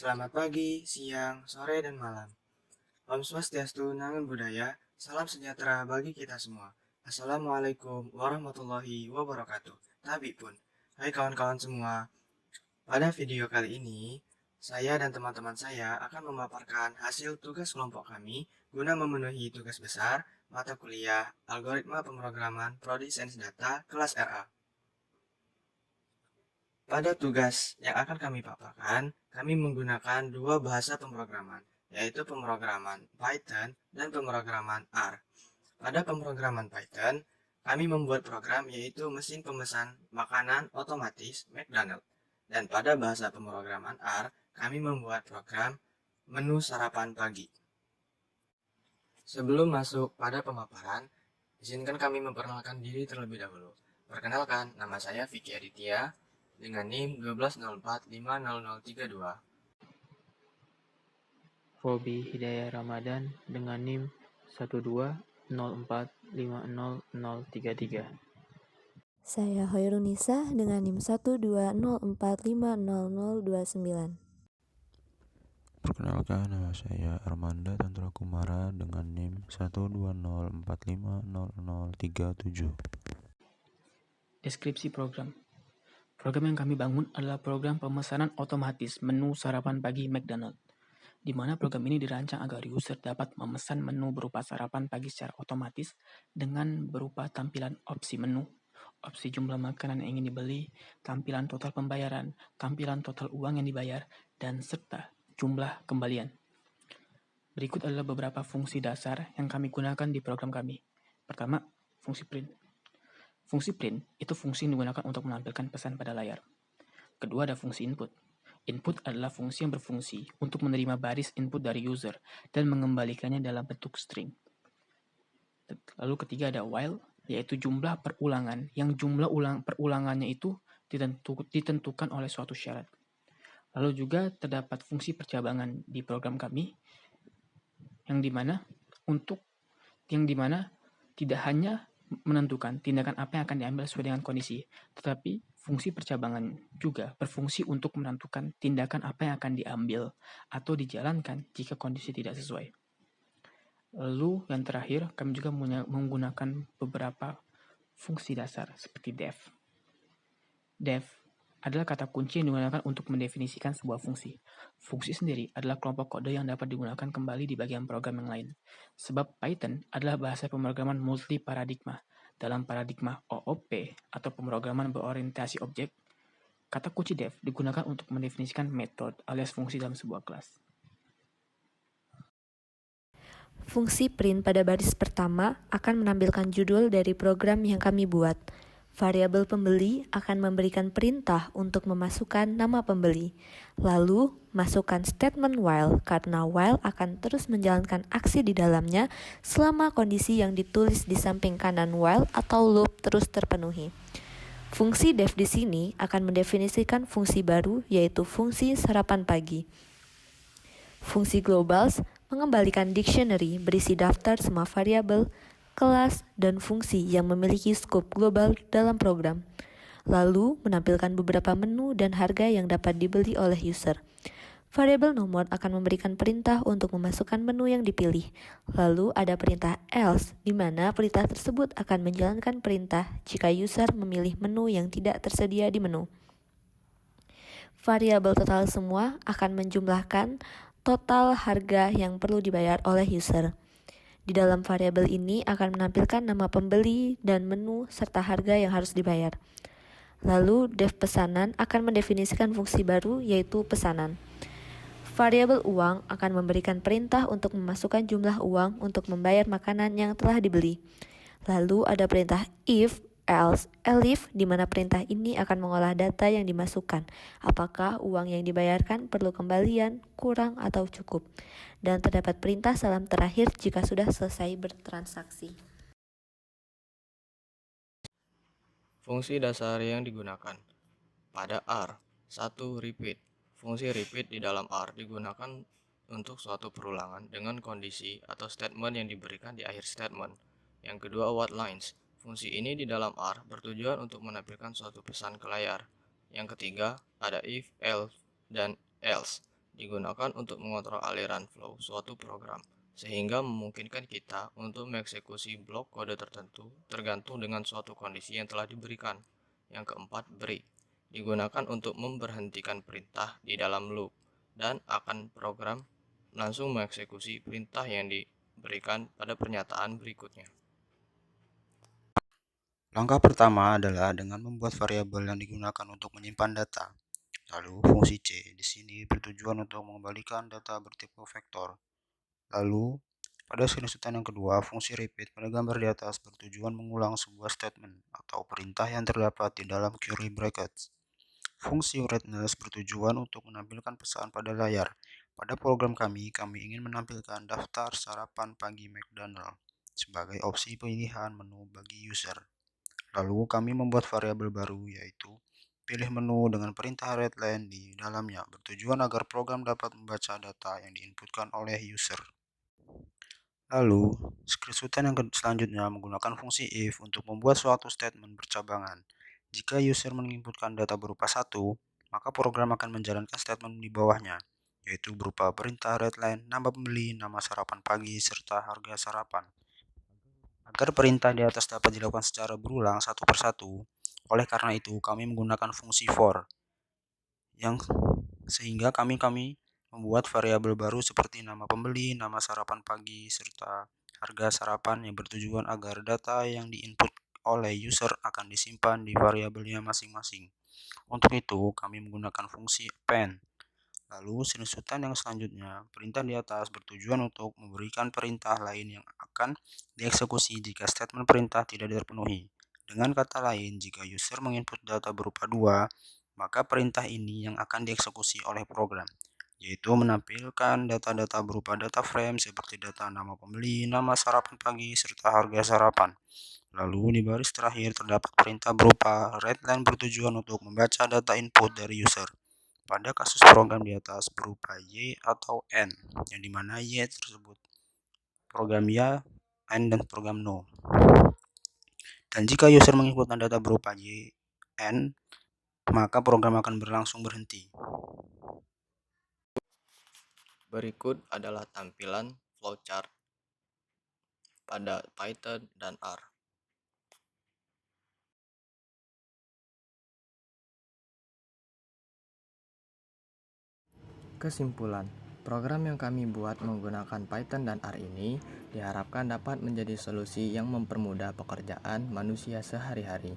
Selamat pagi, siang, sore, dan malam. Om Swastiastu, Namo Buddhaya, salam sejahtera bagi kita semua. Assalamualaikum warahmatullahi wabarakatuh. Tabi pun. Hai kawan-kawan semua, pada video kali ini, saya dan teman-teman saya akan memaparkan hasil tugas kelompok kami guna memenuhi tugas besar mata kuliah Algoritma Pemrograman Prodi Sains Data kelas RA. Pada tugas yang akan kami paparkan, kami menggunakan dua bahasa pemrograman, yaitu pemrograman Python dan pemrograman R. Pada pemrograman Python, kami membuat program yaitu mesin pemesan makanan otomatis McDonald. Dan pada bahasa pemrograman R, kami membuat program menu sarapan pagi. Sebelum masuk pada pemaparan, izinkan kami memperkenalkan diri terlebih dahulu. Perkenalkan, nama saya Vicky Aditya dengan NIM 1204500032. Robi Hidayah Ramadan dengan NIM 1204500033. Saya Hoirunisa dengan NIM 1204500029. Perkenalkan, nama saya Armanda Tantra Kumara dengan NIM 1204500037. Deskripsi program. Program yang kami bangun adalah program pemesanan otomatis menu sarapan pagi McDonald, di mana program ini dirancang agar user dapat memesan menu berupa sarapan pagi secara otomatis dengan berupa tampilan opsi menu, opsi jumlah makanan yang ingin dibeli, tampilan total pembayaran, tampilan total uang yang dibayar, dan serta jumlah kembalian. Berikut adalah beberapa fungsi dasar yang kami gunakan di program kami. Pertama, fungsi print. Fungsi print itu fungsi yang digunakan untuk menampilkan pesan pada layar. Kedua, ada fungsi input. Input adalah fungsi yang berfungsi untuk menerima baris input dari user dan mengembalikannya dalam bentuk string. Lalu ketiga ada while, yaitu jumlah perulangan yang jumlah perulangannya itu ditentukan oleh suatu syarat. Lalu juga terdapat fungsi percabangan di program kami yang dimana tidak hanya menentukan tindakan apa yang akan diambil sesuai dengan kondisi, tetapi fungsi percabangan juga berfungsi untuk menentukan tindakan apa yang akan diambil atau dijalankan jika kondisi tidak sesuai. Lalu yang terakhir, kami juga menggunakan beberapa fungsi dasar seperti def. Def adalah kata kunci yang digunakan untuk mendefinisikan sebuah fungsi. Fungsi sendiri adalah kelompok kode yang dapat digunakan kembali di bagian program yang lain. Sebab Python adalah bahasa pemrograman multi paradigma. Dalam paradigma OOP atau pemrograman berorientasi objek, kata kunci def digunakan untuk mendefinisikan metode alias fungsi dalam sebuah kelas. Fungsi print pada baris pertama akan menampilkan judul dari program yang kami buat. Variabel pembeli akan memberikan perintah untuk memasukkan nama pembeli. Lalu, masukkan statement while karena while akan terus menjalankan aksi di dalamnya selama kondisi yang ditulis di samping kanan while atau loop terus terpenuhi. Fungsi def di sini akan mendefinisikan fungsi baru yaitu fungsi sarapan pagi. Fungsi globals mengembalikan dictionary berisi daftar semua variabel, kelas, dan fungsi yang memiliki skop global dalam program. Lalu menampilkan beberapa menu dan harga yang dapat dibeli oleh user. Variabel nomor akan memberikan perintah untuk memasukkan menu yang dipilih. Lalu ada perintah else, di mana perintah tersebut akan menjalankan perintah jika user memilih menu yang tidak tersedia di menu. Variabel total semua akan menjumlahkan total harga yang perlu dibayar oleh user. Di dalam variabel ini akan menampilkan nama pembeli dan menu serta harga yang harus dibayar. Lalu def pesanan akan mendefinisikan fungsi baru yaitu pesanan. Variabel uang akan memberikan perintah untuk memasukkan jumlah uang untuk membayar makanan yang telah dibeli. Lalu ada perintah if, else, elif, di mana perintah ini akan mengolah data yang dimasukkan. Apakah uang yang dibayarkan perlu kembalian, kurang, atau cukup. Dan terdapat perintah salam terakhir jika sudah selesai bertransaksi. Fungsi dasar yang digunakan. Pada R, 1. Repeat. Fungsi repeat di dalam R digunakan untuk suatu perulangan dengan kondisi atau statement yang diberikan di akhir statement. Yang kedua, what lines. Fungsi ini di dalam R bertujuan untuk menampilkan suatu pesan ke layar. Yang ketiga, ada if, else, dan else, digunakan untuk mengontrol aliran flow suatu program, sehingga memungkinkan kita untuk mengeksekusi blok kode tertentu tergantung dengan suatu kondisi yang telah diberikan. Yang keempat, break, digunakan untuk memberhentikan perintah di dalam loop, dan akan program langsung mengeksekusi perintah yang diberikan pada pernyataan berikutnya. Langkah pertama adalah dengan membuat variabel yang digunakan untuk menyimpan data. Lalu fungsi C di sini bertujuan untuk mengembalikan data bertipe vektor. Lalu pada screenshotan yang kedua, fungsi repeat pada gambar di atas bertujuan mengulang sebuah statement atau perintah yang terdapat di dalam curly brackets. Fungsi redness bertujuan untuk menampilkan pesan pada layar. Pada program kami ingin menampilkan daftar sarapan pagi McDonald sebagai opsi pilihan menu bagi user. Lalu kami membuat variabel baru yaitu pilih menu dengan perintah readline di dalamnya bertujuan agar program dapat membaca data yang diinputkan oleh user. Lalu, screenshotan yang selanjutnya menggunakan fungsi if untuk membuat suatu statement bercabangan. Jika user menginputkan data berupa 1, maka program akan menjalankan statement di bawahnya, yaitu berupa perintah readline, nama pembeli, nama sarapan pagi, serta harga sarapan. Agar perintah di atas dapat dilakukan secara berulang satu persatu, oleh karena itu kami menggunakan fungsi for, yang sehingga kami membuat variabel baru seperti nama pembeli, nama sarapan pagi, serta harga sarapan yang bertujuan agar data yang diinput oleh user akan disimpan di variabelnya masing-masing. Untuk itu, kami menggunakan fungsi append. Lalu, screenshotan yang selanjutnya, perintah di atas bertujuan untuk memberikan perintah lain yang akan dieksekusi jika statement perintah tidak terpenuhi. Dengan kata lain, jika user menginput data berupa 2, maka perintah ini yang akan dieksekusi oleh program, yaitu menampilkan data-data berupa data frame seperti data nama pembeli, nama sarapan pagi, serta harga sarapan. Lalu di baris terakhir terdapat perintah berupa readline bertujuan untuk membaca data input dari user. Pada kasus program di atas berupa Y atau N, yang dimana Y tersebut program ya, N dan program no. Dan jika user menginputkan data berupa Y, N, maka program akan berlangsung berhenti. Berikut adalah tampilan flowchart pada Python dan R. Kesimpulan, program yang kami buat menggunakan Python dan R ini diharapkan dapat menjadi solusi yang mempermudah pekerjaan manusia sehari-hari.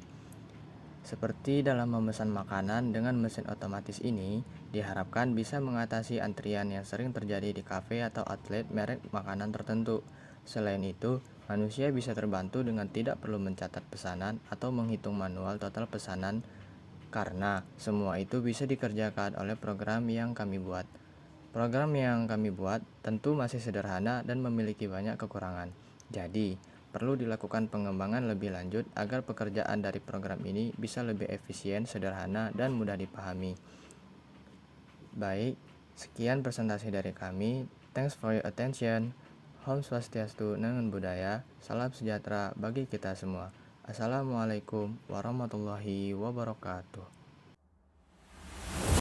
Seperti dalam memesan makanan dengan mesin otomatis ini, diharapkan bisa mengatasi antrian yang sering terjadi di kafe atau outlet merek makanan tertentu. Selain itu, manusia bisa terbantu dengan tidak perlu mencatat pesanan atau menghitung manual total pesanan karena semua itu bisa dikerjakan oleh program yang kami buat. Program yang kami buat tentu masih sederhana dan memiliki banyak kekurangan. Jadi, perlu dilakukan pengembangan lebih lanjut agar pekerjaan dari program ini bisa lebih efisien, sederhana, dan mudah dipahami. Baik, sekian presentasi dari kami. Thanks for your attention. Om Swastiastu, Namo Buddhaya. Salam sejahtera bagi kita semua. Assalamualaikum warahmatullahi wabarakatuh.